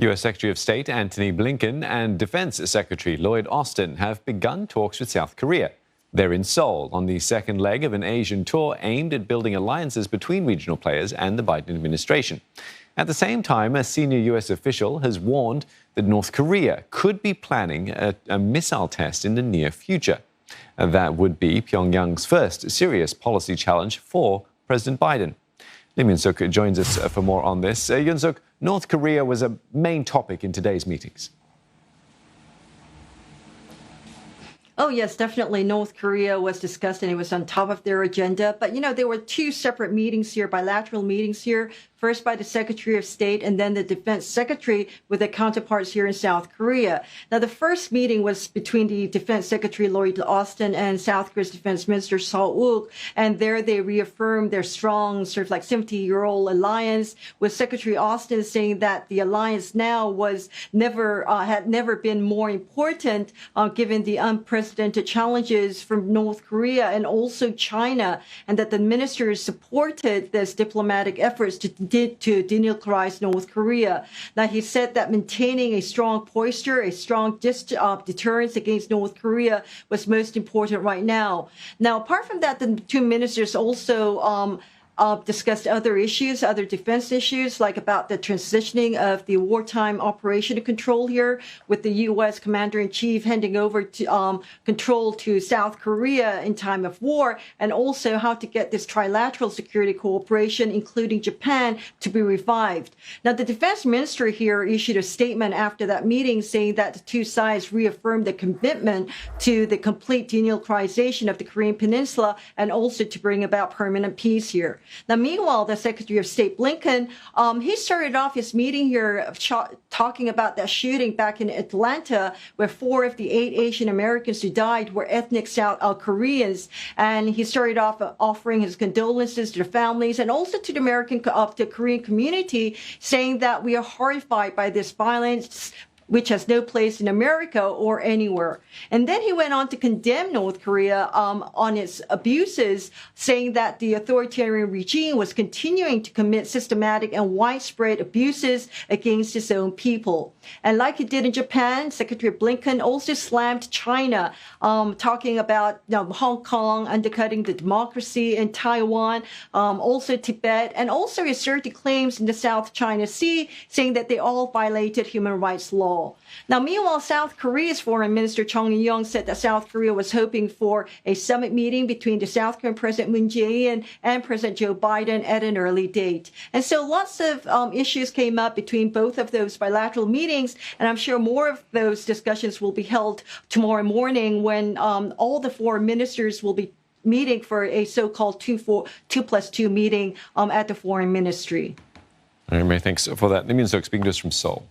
U.S. Secretary of State Antony Blinken and Defense Secretary Lloyd have begun talks with South Korea. They're in Seoul on the second leg of an Asian tour aimed at building alliances between regional players and the Biden administration. At the same time, a senior U.S. official has warned that North Korea could be planning a missile test in the near future. That would be Pyongyang's first serious policy challenge for President Biden. Lim Yun-suk joins us for more on this. Yun-suk, North Korea was a main topic in today's meetings. Oh, yes, definitely. North Korea was discussed and it was on top of their agenda. But, there were two separate meetings here, bilateral meetings here, first by the Secretary of State and then the Defense Secretary with their counterparts here in South Korea. Now, the first meeting was between the Defense Secretary Lloyd and South Korea's Defense Minister Seoul. And there they reaffirmed their strong, sort of like 70-year-old alliance, with Secretary Austin saying that the alliance now was had never been more important given the unprecedented challenges from North Korea and also China, and that the ministers supported this diplomatic efforts to denuclearize North Korea. Now, he said that maintaining a strong posture, a strong deterrence against North Korea was most important right now. Now, apart from that, the two ministers also discussed other issues, other defense issues, like about the transitioning of the wartime operation control here, with the U.S. Commander-in-Chief handing over to control to South Korea in time of war, and also how to get this trilateral security cooperation, including Japan, to be revived. Now, the defense minister here issued a statement after that meeting saying that the two sides reaffirmed the commitment to the complete denuclearization of the Korean Peninsula and also to bring about permanent peace here. Now, meanwhile, the Secretary of State Blinken, he started off his meeting here talking about that shooting back in Atlanta, where 4 of the 8 Asian Americans who died were ethnic South Koreans. And he started off offering his condolences to the families and also to the Korean community, saying that we are horrified by this violence, which has no place in America or anywhere. And then he went on to condemn North Korea on its abuses, saying that the authoritarian regime was continuing to commit systematic and widespread abuses against its own people. And like he did in Japan, Secretary Blinken also slammed China, talking about Hong Kong undercutting the democracy in Taiwan, also Tibet, and also asserted claims in the South China Sea, saying that they all violated human rights law. Now, meanwhile, South Korea's Foreign Minister Chung Eui-yong said that South Korea was hoping for a summit meeting between the South Korean President Moon Jae-in and President Joe Biden at an early date. And so lots of issues came up between both of those bilateral meetings, and I'm sure more of those discussions will be held tomorrow morning when all the foreign ministers will be meeting for a so-called 2+2 meeting at the Foreign Ministry. All right, Mary, thanks for that. Lim Yun-suk speaking to us from Seoul.